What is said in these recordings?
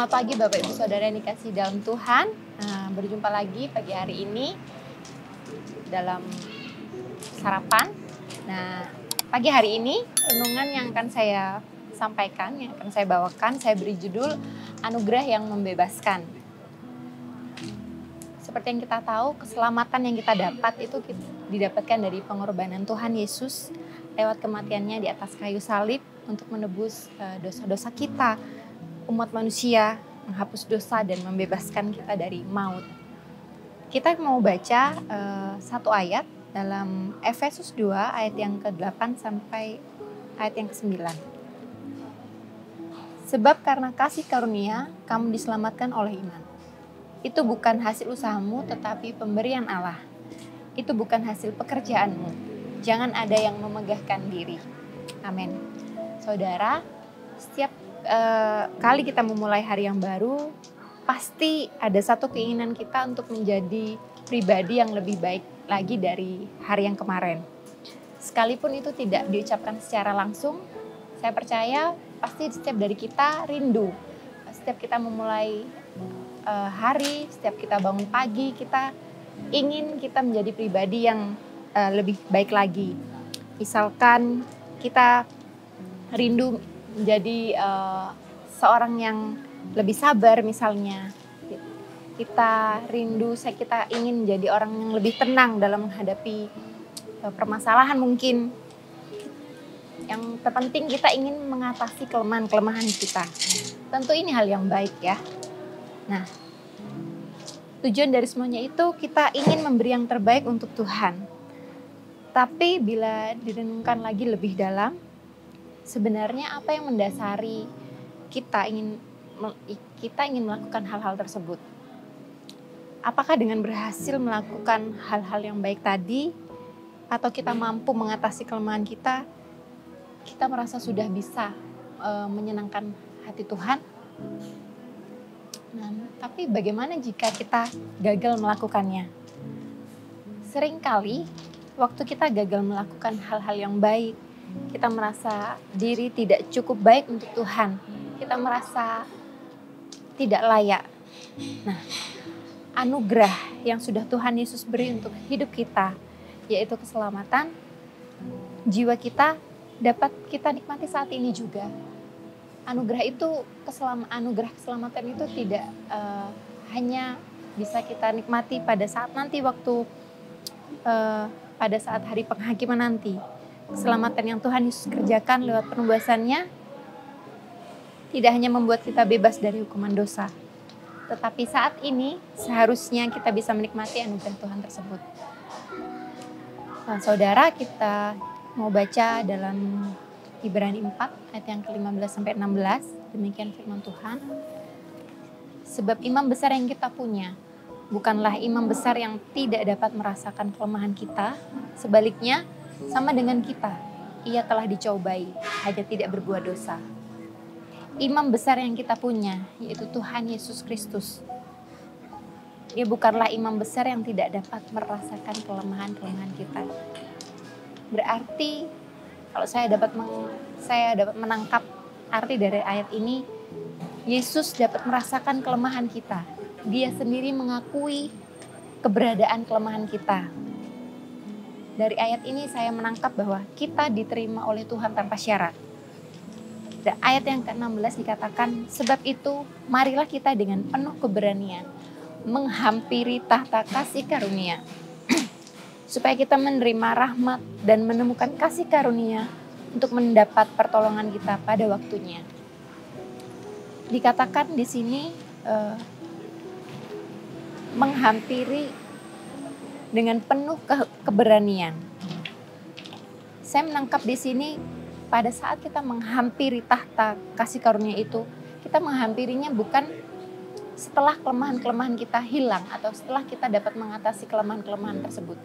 Selamat pagi Bapak Ibu Saudara yang dikasihi dalam Tuhan. Berjumpa lagi pagi hari ini dalam sarapan. Nah, pagi hari ini renungan yang akan saya sampaikan, yang akan saya bawakan, saya beri judul Anugerah yang Membebaskan. Seperti yang kita tahu, keselamatan yang kita dapat itu didapatkan dari pengorbanan Tuhan Yesus lewat kematiannya di atas kayu salib untuk menebus dosa-dosa kita, umat manusia, menghapus dosa dan membebaskan kita dari maut. Kita mau baca satu ayat dalam Efesus 2 ayat yang ke-8 sampai ayat yang ke-9. Sebab karena kasih karunia kamu diselamatkan oleh iman. Itu bukan hasil usahamu tetapi pemberian Allah. Itu bukan hasil pekerjaanmu. Jangan ada yang memegahkan diri. Amin. Saudara, setiap kali kita memulai hari yang baru, pasti ada satu keinginan kita untuk menjadi pribadi yang lebih baik lagi dari hari yang kemarin. Sekalipun itu tidak diucapkan secara langsung, saya percaya pasti setiap dari kita rindu. Setiap kita memulai hari, setiap kita bangun pagi, kita ingin kita menjadi pribadi yang lebih baik lagi. Misalkan kita rindu menjadi seorang yang lebih sabar misalnya. Kita rindu, kita ingin menjadi orang yang lebih tenang dalam menghadapi permasalahan mungkin. Yang terpenting kita ingin mengatasi kelemahan-kelemahan kita. Tentu ini hal yang baik ya. Nah, tujuan dari semuanya itu kita ingin memberi yang terbaik untuk Tuhan. Tapi bila direnungkan lagi lebih dalam, sebenarnya apa yang mendasari kita ingin melakukan hal-hal tersebut? Apakah dengan berhasil melakukan hal-hal yang baik tadi, atau kita mampu mengatasi kelemahan kita merasa sudah bisa menyenangkan hati Tuhan? Nah, tapi bagaimana jika kita gagal melakukannya? Seringkali waktu kita gagal melakukan hal-hal yang baik, kita merasa diri tidak cukup baik untuk Tuhan. Kita merasa tidak layak. Nah, anugerah yang sudah Tuhan Yesus beri untuk hidup kita, yaitu keselamatan, jiwa kita dapat kita nikmati saat ini juga. Anugerah keselamatan itu tidak hanya bisa kita nikmati pada saat nanti pada saat hari penghakiman nanti. Keselamatan yang Tuhan Yesus kerjakan lewat penebusannya tidak hanya membuat kita bebas dari hukuman dosa, tetapi saat ini seharusnya kita bisa menikmati anugerah Tuhan tersebut. Nah, saudara, kita mau baca dalam Ibrani 4 ayat yang ke-15 sampai 16. Demikian firman Tuhan. Sebab imam besar yang kita punya bukanlah imam besar yang tidak dapat merasakan kelemahan kita, sebaliknya sama dengan kita, ia telah dicobai, hanya tidak berbuat dosa. Imam besar yang kita punya, yaitu Tuhan Yesus Kristus. Dia bukanlah imam besar yang tidak dapat merasakan kelemahan-kelemahan kita. Berarti, kalau saya dapat menangkap arti dari ayat ini, Yesus dapat merasakan kelemahan kita. Dia sendiri mengakui keberadaan kelemahan kita. Dari ayat ini saya menangkap bahwa kita diterima oleh Tuhan tanpa syarat. Dan ayat yang ke-16 dikatakan, sebab itu marilah kita dengan penuh keberanian menghampiri tahta kasih karunia. Supaya kita menerima rahmat dan menemukan kasih karunia untuk mendapat pertolongan kita pada waktunya. Dikatakan di sini menghampiri dengan penuh keberanian. Saya menangkap di sini pada saat kita menghampiri tahta kasih karunia itu, kita menghampirinya bukan setelah kelemahan-kelemahan kita hilang atau setelah kita dapat mengatasi kelemahan-kelemahan tersebut.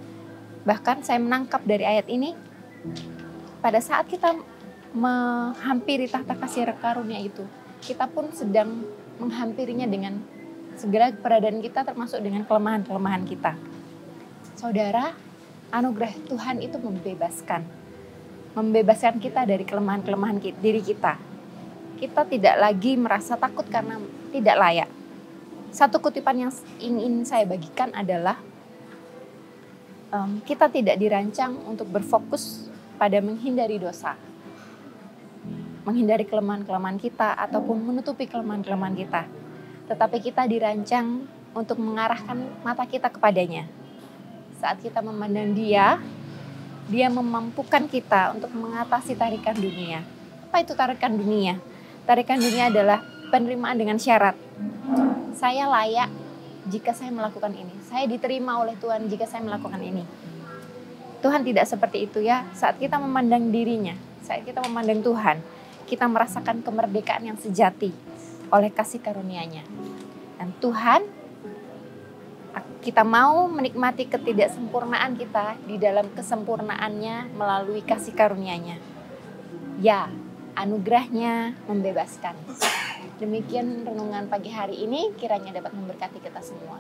Bahkan saya menangkap dari ayat ini, pada saat kita menghampiri tahta kasih karunia itu, kita pun sedang menghampirinya dengan segala keberadaan kita, termasuk dengan kelemahan-kelemahan kita. Saudara, anugerah Tuhan itu membebaskan kita dari kelemahan-kelemahan diri kita. kita tidak lagi merasa takut karena tidak layak. Satu kutipan yang ingin saya bagikan adalah kita tidak dirancang untuk berfokus pada menghindari dosa, menghindari kelemahan-kelemahan kita ataupun menutupi kelemahan-kelemahan kita. Tetapi kita dirancang untuk mengarahkan mata kita kepadanya. Saat kita memandang Dia memampukan kita untuk mengatasi tarikan dunia. Apa itu tarikan dunia? Tarikan dunia adalah penerimaan dengan syarat. Saya layak jika saya melakukan ini. Saya diterima oleh Tuhan jika saya melakukan ini. Tuhan tidak seperti itu ya. Saat kita memandang dirinya, saat kita memandang Tuhan, kita merasakan kemerdekaan yang sejati oleh kasih karunia-Nya. Dan Tuhan, kita mau menikmati ketidaksempurnaan kita di dalam kesempurnaannya melalui kasih karunia-Nya. Ya, anugerah-Nya membebaskan. Demikian renungan pagi hari ini, kiranya dapat memberkati kita semua.